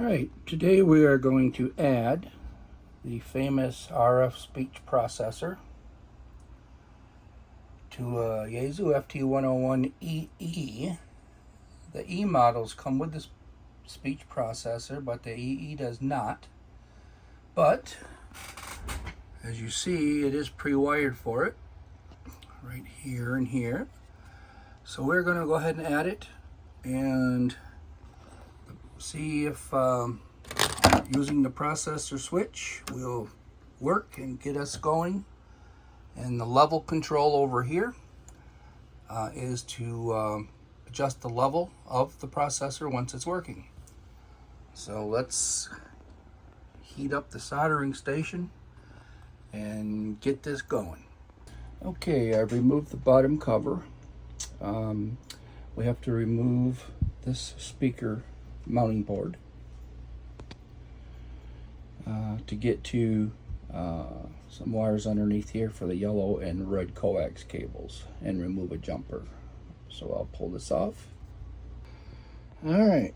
Alright, today we are going to add the famous RF speech processor to a Yaesu FT101EE. The E models come with this speech processor, but the EE does not. But, as you see, it is pre-wired for it, right here and here. So we're going to go ahead and add it and see if using the processor switch will work and get us going. And the level control over here is to adjust the level of the processor once it's working. So let's heat up the soldering station and get this going. Okay, I've removed the bottom cover. We have to remove this speaker mounting board to get to some wires underneath here for the yellow and red coax cables and remove a jumper. So I'll pull this off. Alright,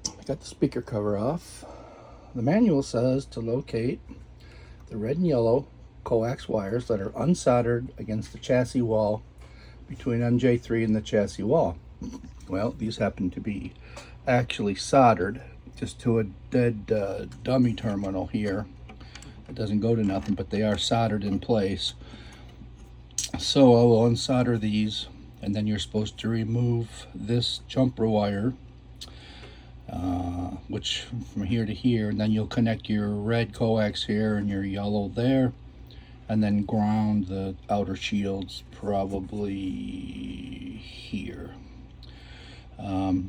I got the speaker cover off. The manual says to locate the red and yellow coax wires that are unsoldered against the chassis wall between MJ3 and the chassis wall. Well, these happen to be actually soldered just to a dead dummy terminal here. It doesn't go to nothing, but they are soldered in place. So I will unsolder these, and then you're supposed to remove this jumper wire, which from here to here, and then you'll connect your red coax here and your yellow there, and then ground the outer shields probably here.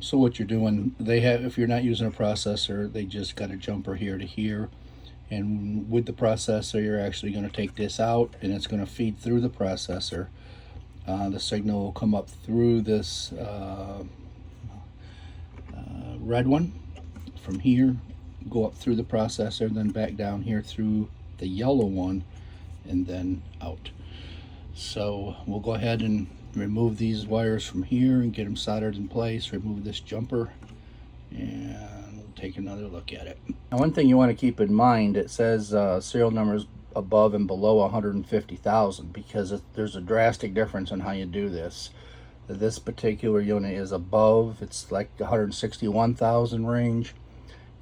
So what you're doing, if you're not using a processor, they just got a jumper here to here, and with the processor you're actually going to take this out and it's going to feed through the processor. The signal will come up through this red one from here, go up through the processor, and then back down here through the yellow one, and then out. So we'll go ahead and remove these wires from here and get them soldered in place, remove this jumper, and we'll take another look at it. Now, one thing you want to keep in mind, it says serial numbers above and below 150,000 because there's a drastic difference in how you do this. This particular unit is above, it's like 161,000 range.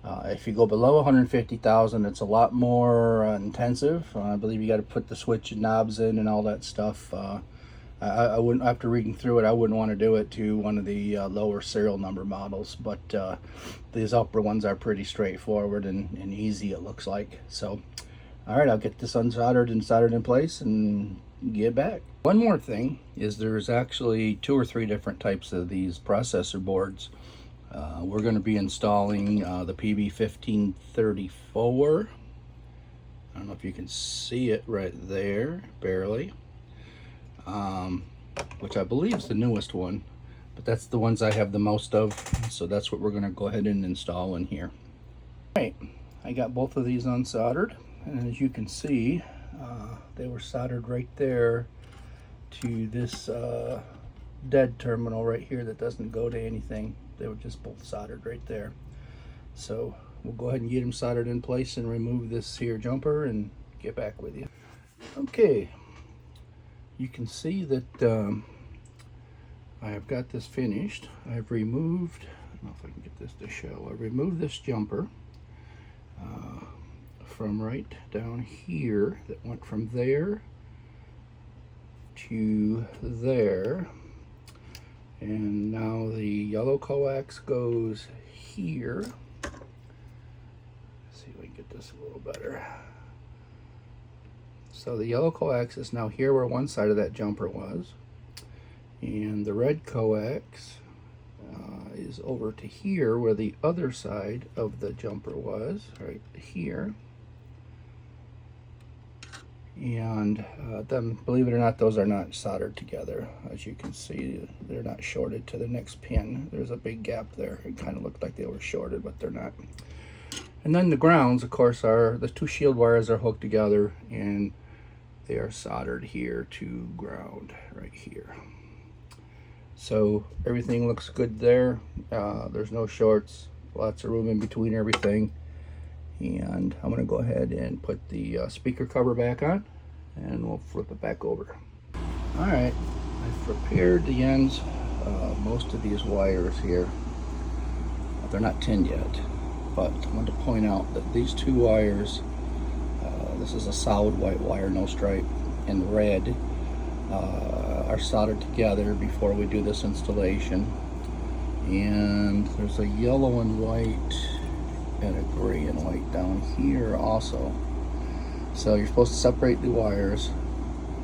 If you go below 150,000, it's a lot more intensive. I believe you got to put the switch and knobs in and all that stuff. I wouldn't, after reading through it, I wouldn't want to do it to one of the lower serial number models, but these upper ones are pretty straightforward and easy, it looks like. So, all right, I'll get this unsoldered and soldered in place and get back. One more thing is there's actually 2 or 3 different types of these processor boards. We're going to be installing the PB1534. I don't know if you can see it right there, barely. Which I believe is the newest one, but that's the ones I have the most of, so that's what we're going to go ahead and install in here. Alright, I got both of these unsoldered, and as you can see, they were soldered right there to this dead terminal right here that doesn't go to anything. They were just both soldered right there. So we'll go ahead and get them soldered in place and remove this here jumper and get back with you. Okay, you can see that I have got this finished. I've removed, I don't know if I can get this to show, I removed this jumper from right down here that went from there to there. And now the yellow coax goes here. Let's see if we can get this a little better. So the yellow coax is now here where one side of that jumper was, and the red coax is over to here where the other side of the jumper was, right here. And them, believe it or not, those are not soldered together. As you can see, they're not shorted to the next pin. There's a big gap there. It kind of looked like they were shorted, but they're not. And then the grounds, of course, are the 2 shield wires are hooked together, and they are soldered here to ground right here. So everything looks good there. There's no shorts. lots of room in between everything. And I'm going to go ahead and put the speaker cover back on, and we'll flip it back over. Alright, I've prepared the ends, most of these wires here. They're not tinned yet, but I want to point out that these two wires, this is a solid white wire, no stripe, and red, are soldered together before we do this installation. And there's a yellow and white and a gray and white down here also. So you're supposed to separate the wires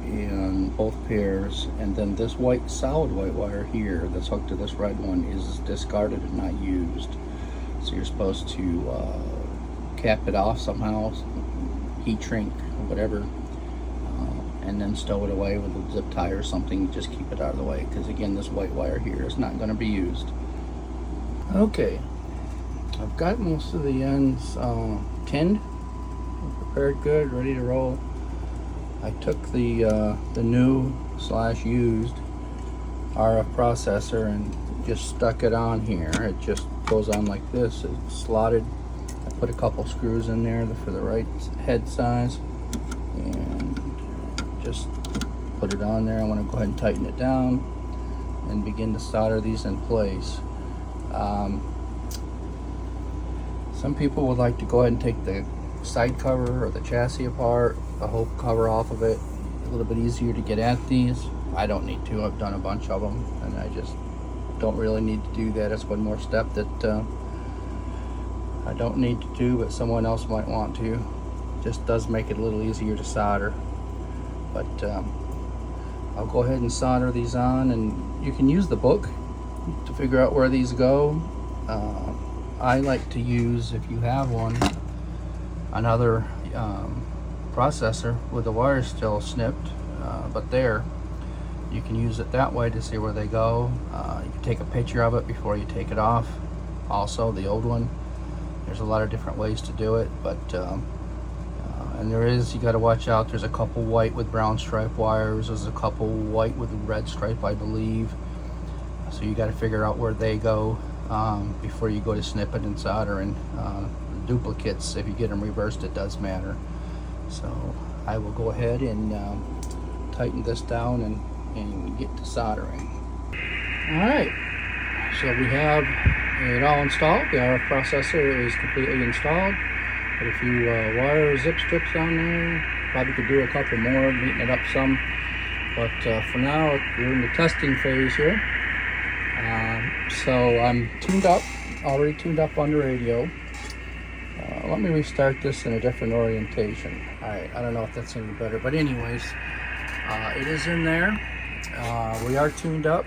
in both pairs, and then this white, solid white wire here that's hooked to this red one is discarded and not used. So you're supposed to cap it off somehow, heat shrink or whatever, and then stow it away with a zip tie or something. Just keep it out of the way, because again, this white wire here is not going to be used. Okay, I've got most of the ends tinned, prepared good, ready to roll. I took the new / used RF processor and just stuck it on here. It just goes on like this. It's slotted. I put a couple screws in there for the right head size, and just put it on there. I want to go ahead and tighten it down and begin to solder these in place. Some people would like to go ahead and take the side cover or the chassis apart, the whole cover off of it. A little bit easier to get at these. I don't need to. I've done a bunch of them, and I just don't really need to do that. It's one more step that I don't need to do, but someone else might want to. Just does make it a little easier to solder. But I'll go ahead and solder these on, and you can use the book to figure out where these go. I like to use, if you have one, another processor with the wires still snipped, but there, you can use it that way to see where they go. You can take a picture of it before you take it off. Also, the old one, there's a lot of different ways to do it, but and you got to watch out. There's a couple white with brown stripe wires. There's a couple white with red stripe, I believe. So you got to figure out where they go before you go to snip it and solder. And duplicates, if you get them reversed, it does matter. So I will go ahead and tighten this down and get to soldering. Alright, so we have it all installed. The RF processor is completely installed. Put a few wire zip strips on there. Probably could do a couple more, neaten it up some. But for now, we're in the testing phase here. So I'm tuned up, already tuned up on the radio. Let me restart this in a different orientation. Alright, I don't know if that's any better, but anyways, it is in there. We are tuned up.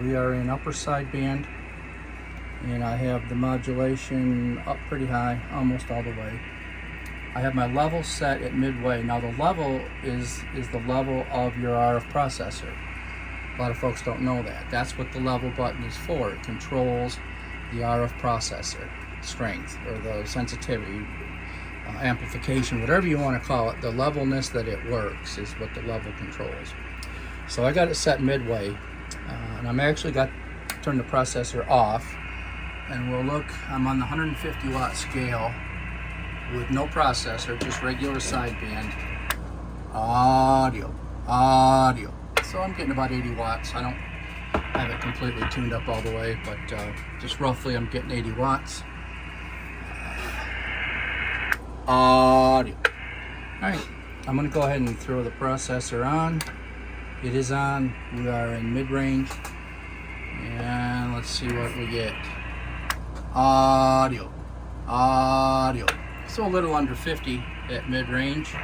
We are in upper sideband, and I have the modulation up pretty high, almost all the way. I have my level set at midway. Now the level is the level of your RF processor. A lot of folks don't know that. That's what the level button is for. It controls the RF processor strength, or the sensitivity, amplification, whatever you want to call it. The levelness that it works is what the level controls. So I got it set midway, and I'm actually got to turn the processor off, and we'll look. I'm on the 150 watt scale with no processor, just regular sideband audio. So I'm getting about 80 watts. I don't have it completely tuned up all the way, but just roughly I'm getting 80 watts. Audio. Alright, I'm going to go ahead and throw the processor on. It is on. We are in mid-range. And let's see what we get. Audio. So a little under 50 at mid-range.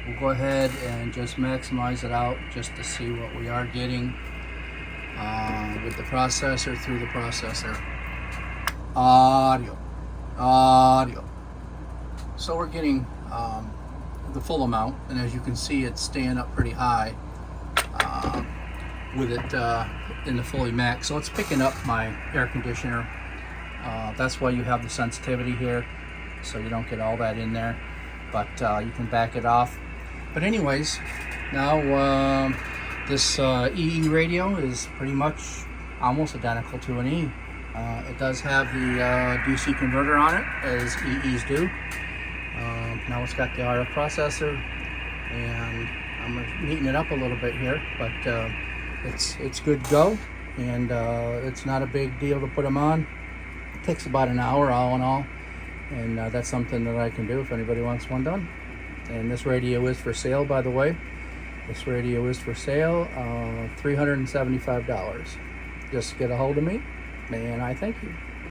We'll go ahead and just maximize it out just to see what we are getting with the processor through the processor. Audio. So we're getting the full amount, and as you can see, it's staying up pretty high with it in the fully max. So it's picking up my air conditioner. That's why you have the sensitivity here, so you don't get all that in there, but you can back it off. But anyways, now this EE radio is pretty much almost identical to an E. It does have the DC converter on it, as EEs do. Now it's got the RF processor, and I'm neatening it up a little bit here, but it's good to go, and it's not a big deal to put them on. It takes about an hour all in all, and that's something that I can do if anybody wants one done. And this radio is for sale, by the way. This radio is for sale, $375. Just get a hold of me, and I thank you.